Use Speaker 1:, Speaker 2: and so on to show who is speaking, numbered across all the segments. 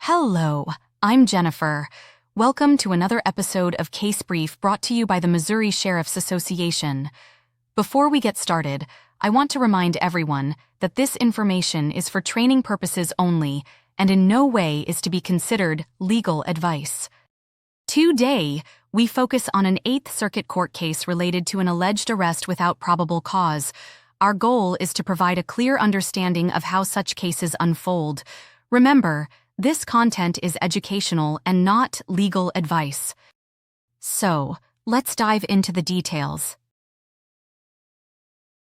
Speaker 1: Hello, I'm Jennifer. Welcome to another episode of Case Brief brought to you by the Missouri Sheriff's Association. Before we get started, I want to remind everyone that this information is for training purposes only and in no way is to be considered legal advice. Today, we focus on an Eighth Circuit Court case related to an alleged arrest without probable cause. Our goal is to provide a clear understanding of how such cases unfold. Remember, this content is educational and not legal advice. So, let's dive into the details.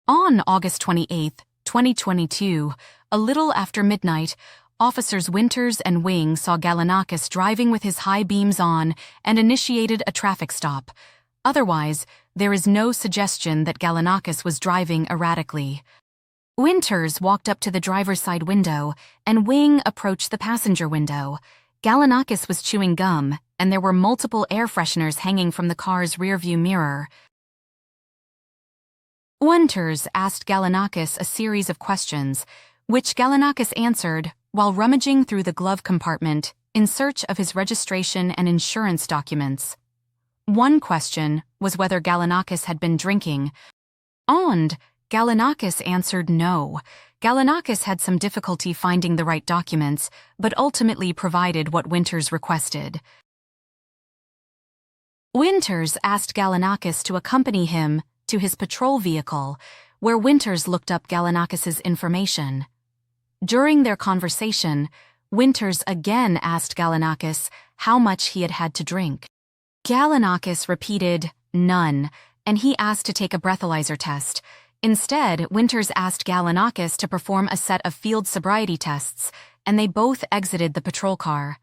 Speaker 1: On August 28, 2022, a little after midnight, Officers Winters and Wing saw Galanakis driving with his high beams on and initiated a traffic stop. Otherwise, there is no suggestion that Galanakis was driving erratically. Winters walked up to the driver's side window, and Wing approached the passenger window. Galanakis was chewing gum, and there were multiple air fresheners hanging from the car's rearview mirror. Winters asked Galanakis a series of questions, which Galanakis answered while rummaging through the glove compartment in search of his registration and insurance documents. One question was whether Galanakis had been drinking, and Galanakis answered no. Galanakis had some difficulty finding the right documents, but ultimately provided what Winters requested. Winters asked Galanakis to accompany him to his patrol vehicle, where Winters looked up Galanakis's information. During their conversation, Winters again asked Galanakis how much he had had to drink. Galanakis repeated, none, and he asked to take a breathalyzer test. Instead, Winters asked Galanakis to perform a set of field sobriety tests, and they both exited the patrol car.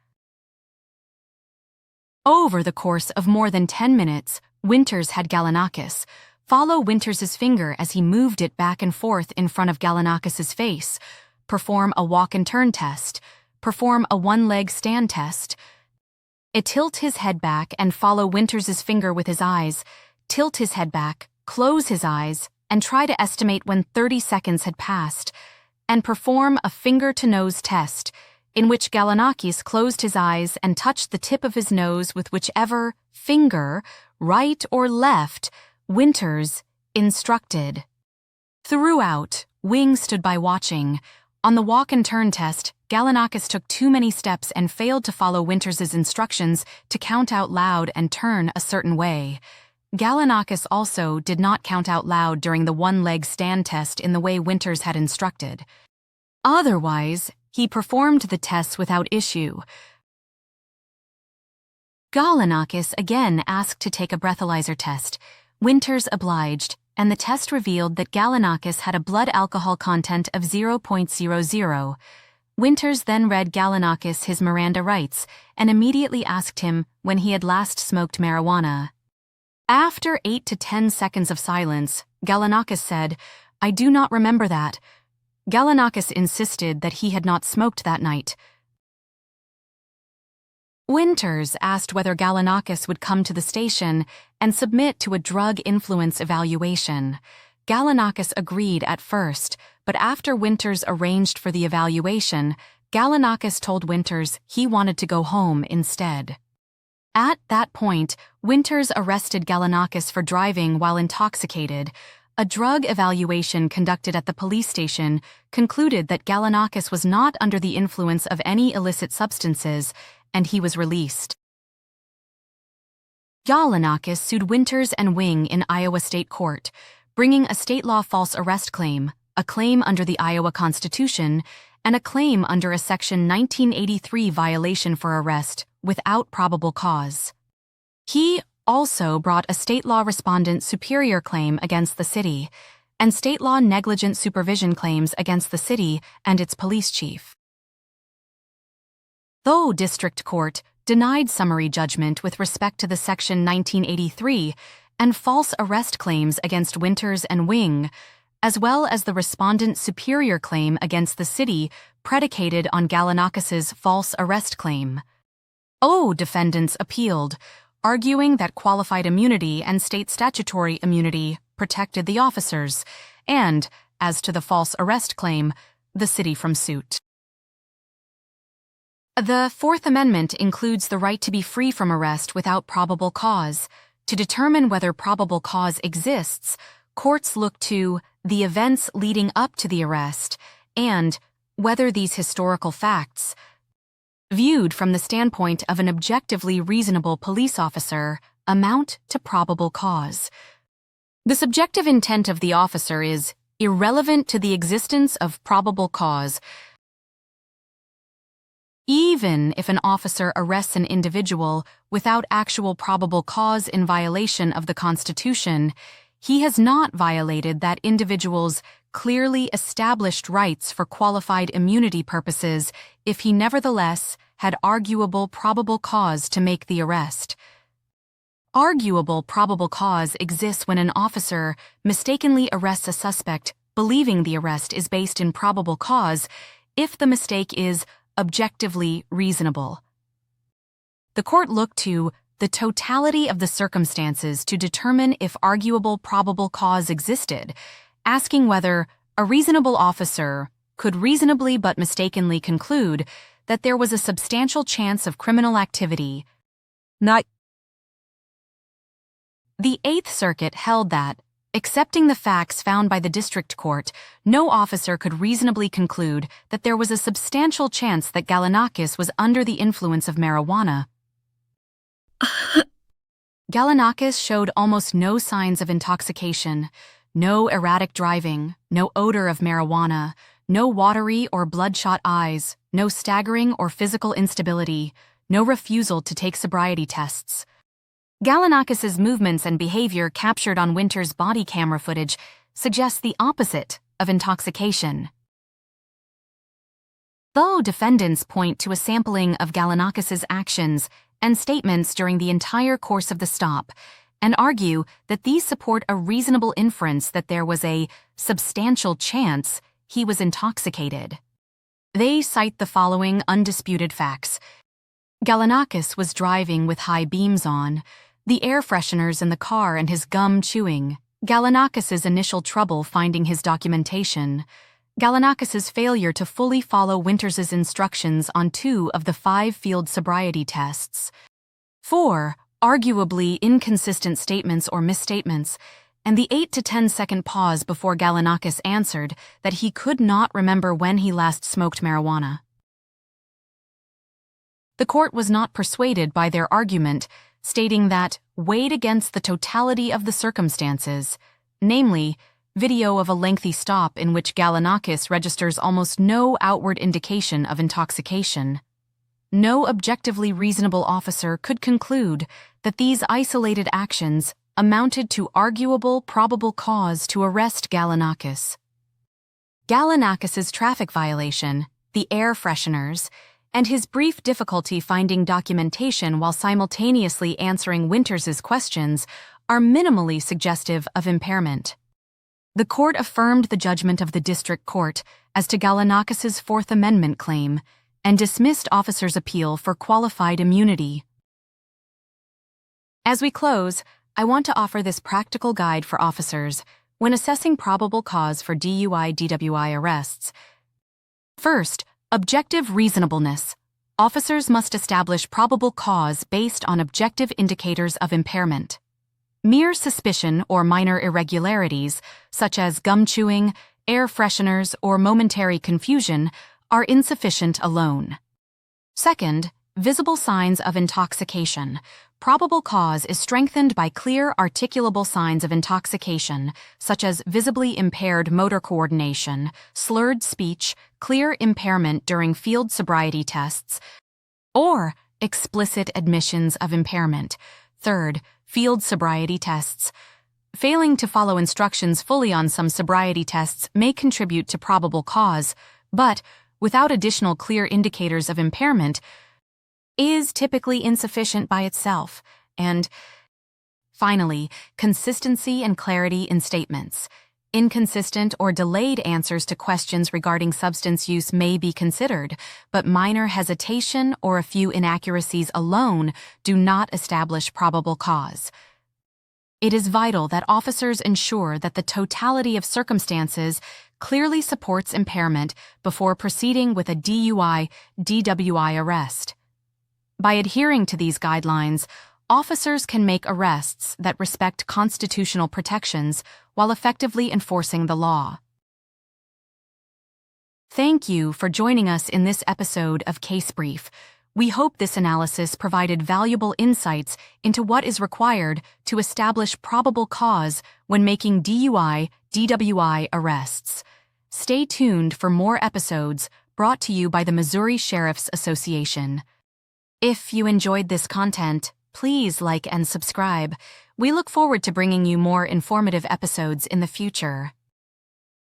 Speaker 1: Over the course of more than 10 minutes, Winters had Galanakis follow Winters's finger as he moved it back and forth in front of Galanakis's face, perform a walk-and-turn test, perform a one-leg stand test, tilt his head back and follow Winters's finger with his eyes, tilt his head back, close his eyes, and try to estimate when 30 seconds had passed, and perform a finger-to-nose test, in which Galanakis closed his eyes and touched the tip of his nose with whichever finger, right or left, Winters instructed. Throughout, Wing stood by watching. On the walk-and-turn test, Galanakis took too many steps and failed to follow Winters's instructions to count out loud and turn a certain way. Galanakis also did not count out loud during the one-leg stand test in the way Winters had instructed. Otherwise, he performed the tests without issue. Galanakis again asked to take a breathalyzer test. Winters obliged, and the test revealed that Galanakis had a blood alcohol content of 0.00. Winters then read Galanakis his Miranda rights and immediately asked him when he had last smoked marijuana. After 8 to 10 seconds of silence, Galanakis said, "I do not remember that." Galanakis insisted that he had not smoked that night. Winters asked whether Galanakis would come to the station and submit to a drug influence evaluation. Galanakis agreed at first, but after Winters arranged for the evaluation, Galanakis told Winters he wanted to go home instead. At that point, Winters arrested Galanakis for driving while intoxicated. A drug evaluation conducted at the police station concluded that Galanakis was not under the influence of any illicit substances, and he was released. Galanakis sued Winters and Wing in Iowa State Court, bringing a state law false arrest claim, a claim under the Iowa Constitution, and a claim under a Section 1983 violation for arrest without probable cause. He also brought a state law respondent superior claim against the city, and state law negligent supervision claims against the city and its police chief. Though District Court denied summary judgment with respect to the Section 1983 and false arrest claims against Winters and Wing, as well as the respondent superior claim against the city predicated on Galanakis's false arrest claim. Defendants appealed, arguing that qualified immunity and state statutory immunity protected the officers, and, as to the false arrest claim, the city from suit. The Fourth Amendment includes the right to be free from arrest without probable cause. To determine whether probable cause exists, courts look to the events leading up to the arrest and whether these historical facts, viewed from the standpoint of an objectively reasonable police officer, amount to probable cause. The subjective intent of the officer is irrelevant to the existence of probable cause. Even if an officer arrests an individual without actual probable cause in violation of the Constitution, he has not violated that individual's clearly established rights for qualified immunity purposes if he nevertheless had arguable probable cause to make the arrest. Arguable probable cause exists when an officer mistakenly arrests a suspect believing the arrest is based in probable cause if the mistake is objectively reasonable. The court looked to the totality of the circumstances to determine if arguable probable cause existed, asking whether a reasonable officer could reasonably but mistakenly conclude that there was a substantial chance of criminal activity. The Eighth Circuit held that, accepting the facts found by the district court, no officer could reasonably conclude that there was a substantial chance that Galanakis was under the influence of marijuana. Galanakis showed almost no signs of intoxication, no erratic driving, no odor of marijuana, no watery or bloodshot eyes, no staggering or physical instability, no refusal to take sobriety tests. Galanakis' movements and behavior captured on Winters' body camera footage suggest the opposite of intoxication. Though defendants point to a sampling of Galanakis' actions and statements during the entire course of the stop, and argue that these support a reasonable inference that there was a substantial chance he was intoxicated. They cite the following undisputed facts. Galanakis was driving with high beams on, the air fresheners in the car and his gum chewing, Galanakis' initial trouble finding his documentation, Galanakis' failure to fully follow Winters' instructions on 2 of the 5 field sobriety tests, 4 arguably inconsistent statements or misstatements, and the 8 to 10 second pause before Galanakis answered that he could not remember when he last smoked marijuana. The court was not persuaded by their argument, stating that, weighed against the totality of the circumstances, namely, video of a lengthy stop in which Galanakis registers almost no outward indication of intoxication, no objectively reasonable officer could conclude that these isolated actions amounted to arguable probable cause to arrest Galanakis. Galanakis' traffic violation, the air fresheners, and his brief difficulty finding documentation while simultaneously answering Winters' questions are minimally suggestive of impairment. The court affirmed the judgment of the district court as to Galanakis' Fourth Amendment claim and dismissed officers' appeal for qualified immunity. As we close, I want to offer this practical guide for officers when assessing probable cause for DUI/DWI arrests. First, objective reasonableness. Officers must establish probable cause based on objective indicators of impairment. Mere suspicion or minor irregularities, such as gum chewing, air fresheners, or momentary confusion, are insufficient alone. Second, visible signs of intoxication. Probable cause is strengthened by clear, articulable signs of intoxication, such as visibly impaired motor coordination, slurred speech, clear impairment during field sobriety tests, or explicit admissions of impairment. Third, field sobriety tests. Failing to follow instructions fully on some sobriety tests may contribute to probable cause, but, without additional clear indicators of impairment, is typically insufficient by itself. And, finally, consistency and clarity in statements. Inconsistent or delayed answers to questions regarding substance use may be considered, but minor hesitation or a few inaccuracies alone do not establish probable cause. It is vital that officers ensure that the totality of circumstances clearly supports impairment before proceeding with a DUI/DWI arrest. By adhering to these guidelines, officers can make arrests that respect constitutional protections while effectively enforcing the law. Thank you for joining us in this episode of Case Brief. We hope this analysis provided valuable insights into what is required to establish probable cause when making DUI/DWI arrests. Stay tuned for more episodes brought to you by the Missouri Sheriff's Association. If you enjoyed this content, please like and subscribe. We look forward to bringing you more informative episodes in the future.